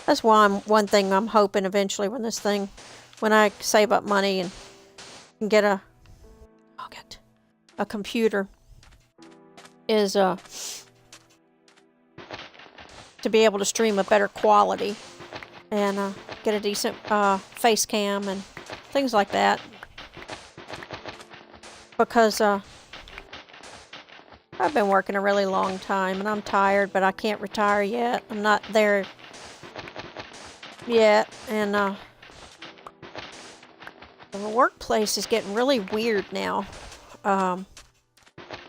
That's why one thing I'm hoping eventually when I save up money and can get I'll get a computer, is to be able to stream a better quality and get a decent face cam and things like that. Because I've been working a really long time and I'm tired, but I can't retire yet. I'm not there yet, and the workplace is getting really weird now.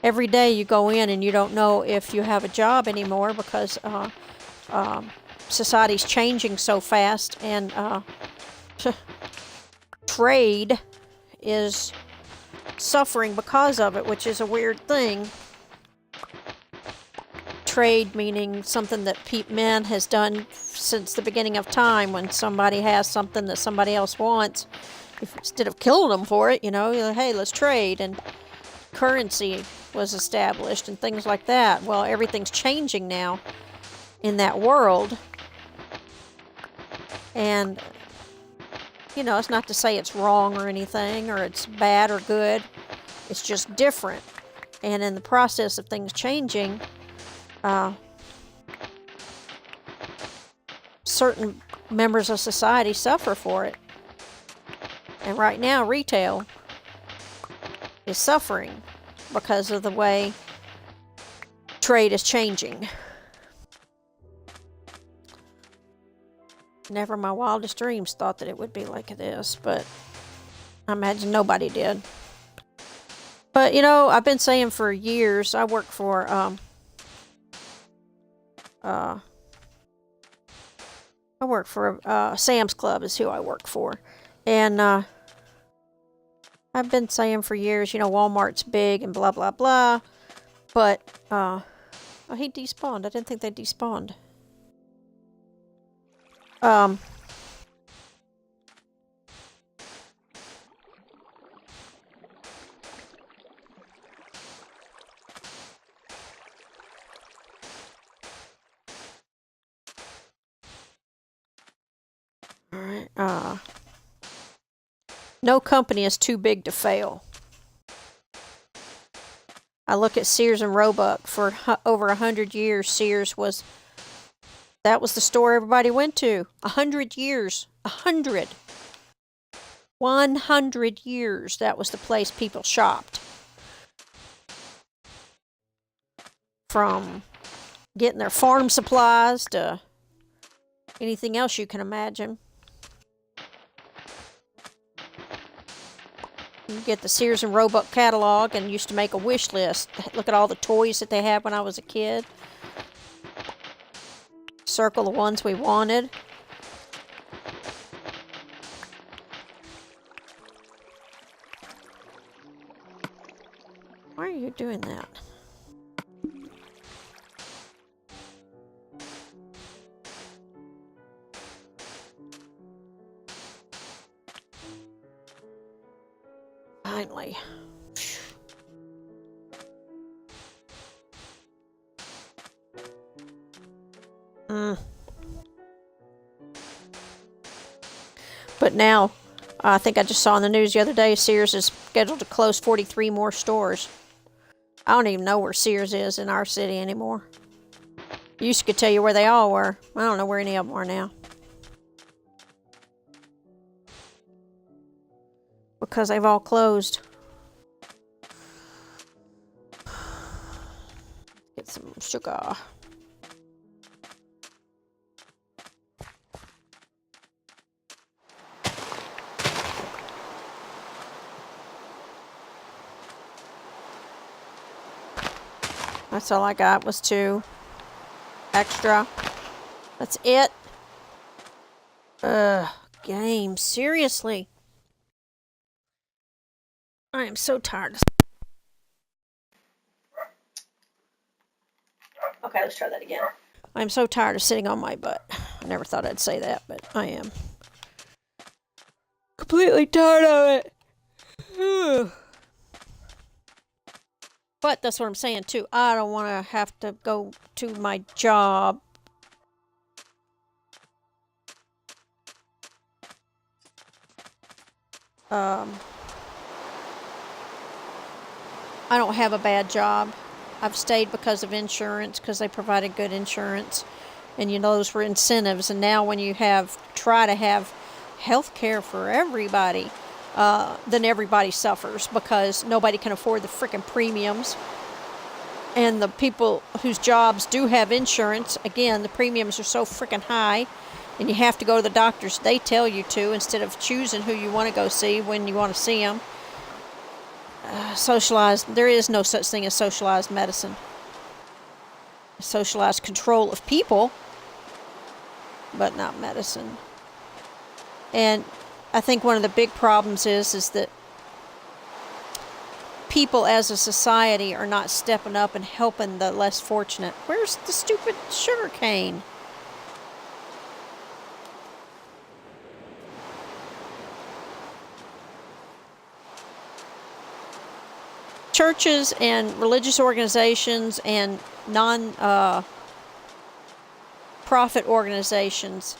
Every day you go in and you don't know if you have a job anymore because society's changing so fast, and trade is suffering because of it, which is a weird thing. Trade meaning something that man has done since the beginning of time. When somebody has something that somebody else wants, instead of killing them for it, hey, let's trade, and currency was established and things like that. Well, everything's changing now in that world, and it's not to say it's wrong or anything, or it's bad or good. It's just different, and in the process of things changing, certain members of society suffer for it. And right now, retail is suffering because of the way trade is changing. Never in my wildest dreams thought that it would be like this, but I imagine nobody did. But, I've been saying for years, I work for, Sam's Club is who I work for. And, I've been saying for years, Walmart's big and blah, blah, blah. But, oh, he despawned. I didn't think they despawned. Alright, no company is too big to fail. I look at Sears and Roebuck. For over 100 years, Sears was the store everybody went to. 100 years. 100 years, that was the place people shopped. From getting their farm supplies to anything else you can imagine. You get the Sears and Roebuck catalog and used to make a wish list. Look at all the toys that they had when I was a kid. Circle the ones we wanted. Why are you doing that? Finally. But now, I think I just saw in the news the other day, Sears is scheduled to close 43 more stores. I don't even know where Sears is in our city anymore. I used to tell you where they all were. I don't know where any of them are now. Because they've all closed. Get some sugar. That's all I got was 2 extra. That's it. Game. Seriously. I am so tired. Okay, let's try that again. I'm so tired of sitting on my butt. I never thought I'd say that, but I am. Completely tired of it. But that's what I'm saying too. I don't want to have to go to my job I don't have a bad job. I've stayed because of insurance, because they provided good insurance. And those were incentives. And now when you try to have health care for everybody, then everybody suffers because nobody can afford the freaking premiums. And the people whose jobs do have insurance, again, the premiums are so freaking high, and you have to go to the doctors they tell you to instead of choosing who you want to go see when you want to see them. There is no such thing as socialized medicine. Socialized control of people, but not medicine. And I think one of the big problems is that people as a society are not stepping up and helping the less fortunate. Where's the stupid sugar cane? Churches and religious organizations and non-profit organizations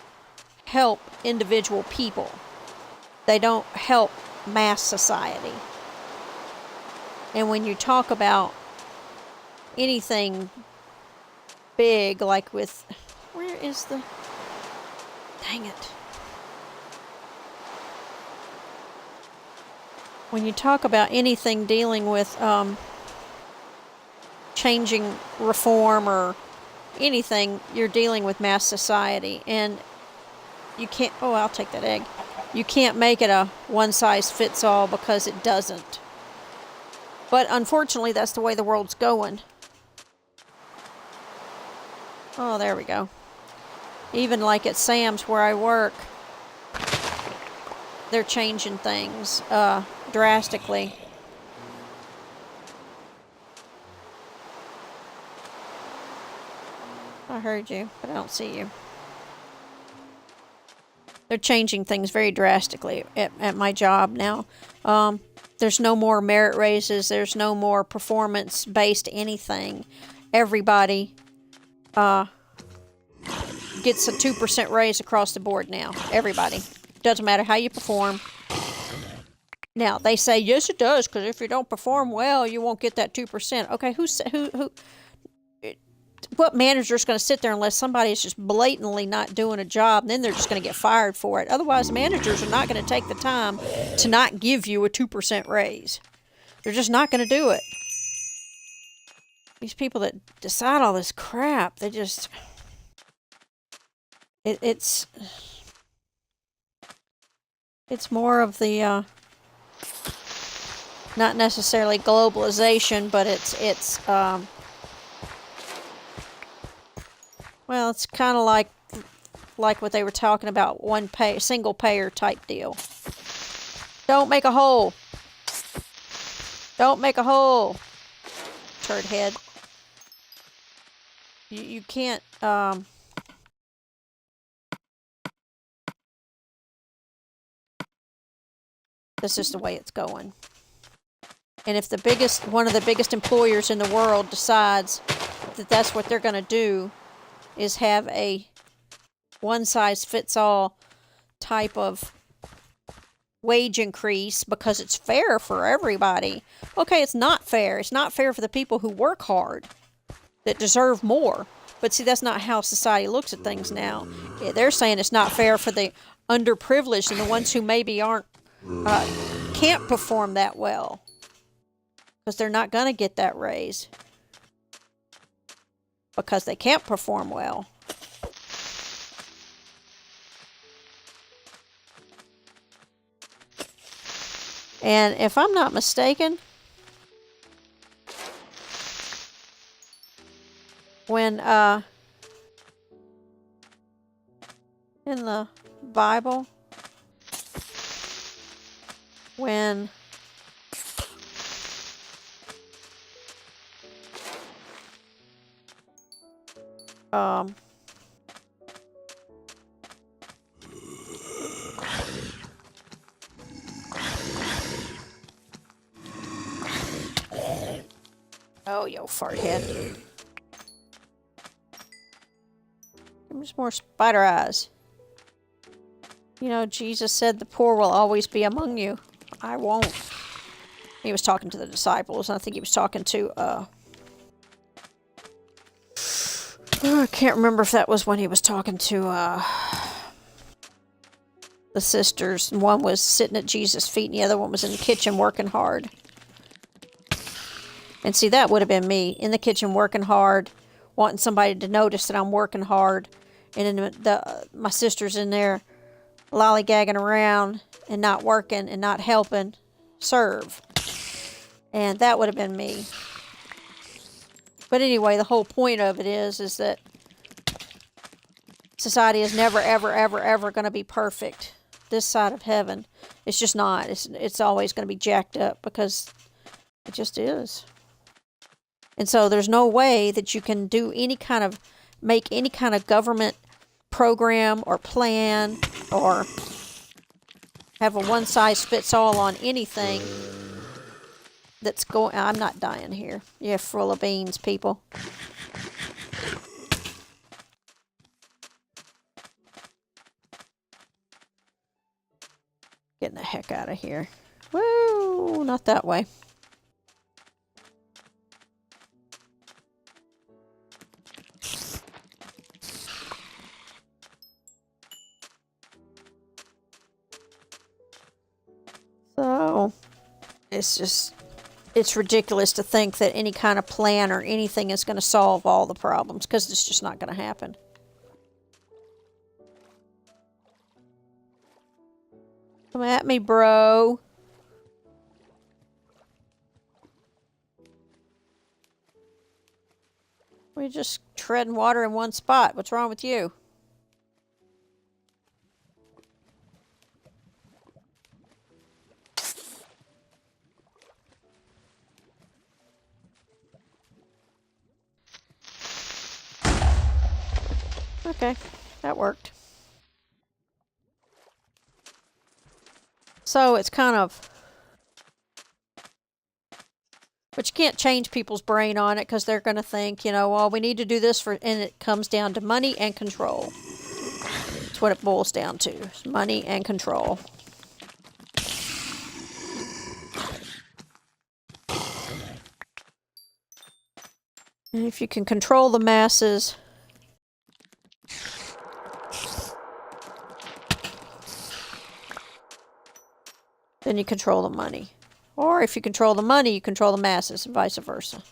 help individual people. They don't help mass society. And when you talk about anything big, like with... Where is the... Dang it. When you talk about anything dealing with changing reform or anything, you're dealing with mass society. And you can't... Oh, I'll take that egg. You can't make it a one-size-fits-all because it doesn't. But unfortunately, that's the way the world's going. Oh, there we go. Even like at Sam's where I work, they're changing things drastically. I heard you, but I don't see you. They're changing things very drastically at my job now. There's no more merit raises. There's no more performance-based anything. Everybody gets a 2% raise across the board now. Everybody. Doesn't matter how you perform. Now, they say, yes, it does, because if you don't perform well, you won't get that 2%. Okay, what manager is going to sit there unless somebody is just blatantly not doing a job, and then they're just going to get fired for it? Otherwise, managers are not going to take the time to not give you a 2% raise. They're just not going to do it. These people that decide all this crap, they just... It's more of the... not necessarily globalization, but it's well, it's kind of like what they were talking about, single payer type deal. Don't make a hole. Don't make a hole. Turd head. You can't that's just the way it's going. And if one of the biggest employers in the world decides that that's what they're going to do, is have a one-size-fits-all type of wage increase because it's fair for everybody. Okay, it's not fair. It's not fair for the people who work hard, that deserve more. But see, that's not how society looks at things now. They're saying it's not fair for the underprivileged and the ones who maybe can't perform that well, because they're not going to get that raise because they can't perform well. And if I'm not mistaken, when in the Bible, when oh, yo, fart head. Give me some more spider eyes. You know, Jesus said the poor will always be among you. I won't. He was talking to the disciples. I think he was talking to, I can't remember if that was when he was talking to, the sisters. One was sitting at Jesus' feet and the other one was in the kitchen working hard. And see, that would have been me in the kitchen working hard, wanting somebody to notice that I'm working hard. And then my sister's in there lollygagging around and not working and not helping serve. And that would have been me. But anyway, the whole point of it is that society is never, ever, ever, ever going to be perfect this side of heaven. It's just not. It's always going to be jacked up because it just is. And so there's no way that you can do make any kind of government program or plan or have a one-size-fits-all on anything that's going... I'm not dying here. You're full of beans, people. Getting the heck out of here. Woo! Not that way. So, it's ridiculous to think that any kind of plan or anything is going to solve all the problems, because it's just not going to happen. Come at me, bro. We're just treading water in one spot. What's wrong with you? Okay, that worked. So it's kind of... But you can't change people's brain on it because they're going to think, well, we need to do this for... And it comes down to money and control. That's what it boils down to. Money and control. And if you can control the masses... then you control the money. Or if you control the money, you control the masses, and vice versa.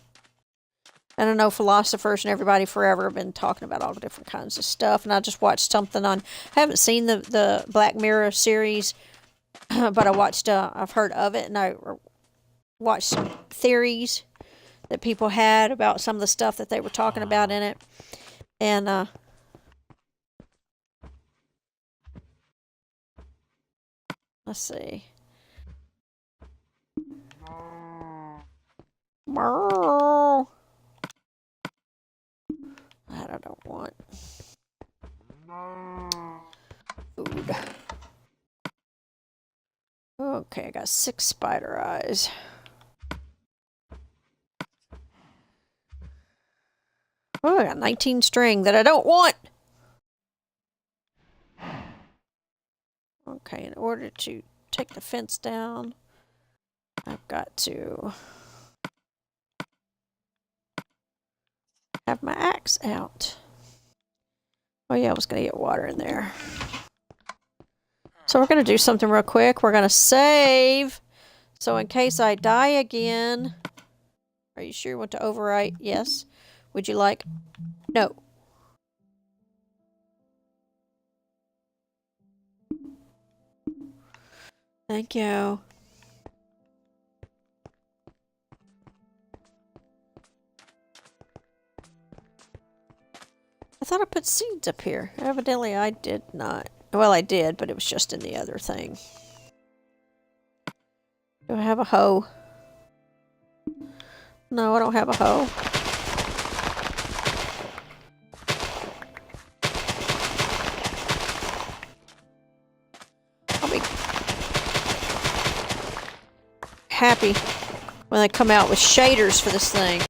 And I know philosophers and everybody forever have been talking about all the different kinds of stuff. And I just watched something on... I haven't seen the Black Mirror series, but I watched... I've heard of it, and I watched some theories that people had about some of the stuff that they were talking about in it. And... let's see... That I don't want. Food. Okay, I got 6 spider eyes. Oh, I got 19 string that I don't want. Okay, in order to take the fence down, I've got to have my axe out. Oh yeah, I was going to get water in there. So we're going to do something real quick. We're going to save. So in case I die again... Are you sure you want to overwrite? Yes. Would you like... No. Thank you. I thought I put seeds up here. Evidently I did not. Well, I did, but it was just in the other thing. Do I have a hoe? No, I don't have a hoe. I'll be happy when they come out with shaders for this thing.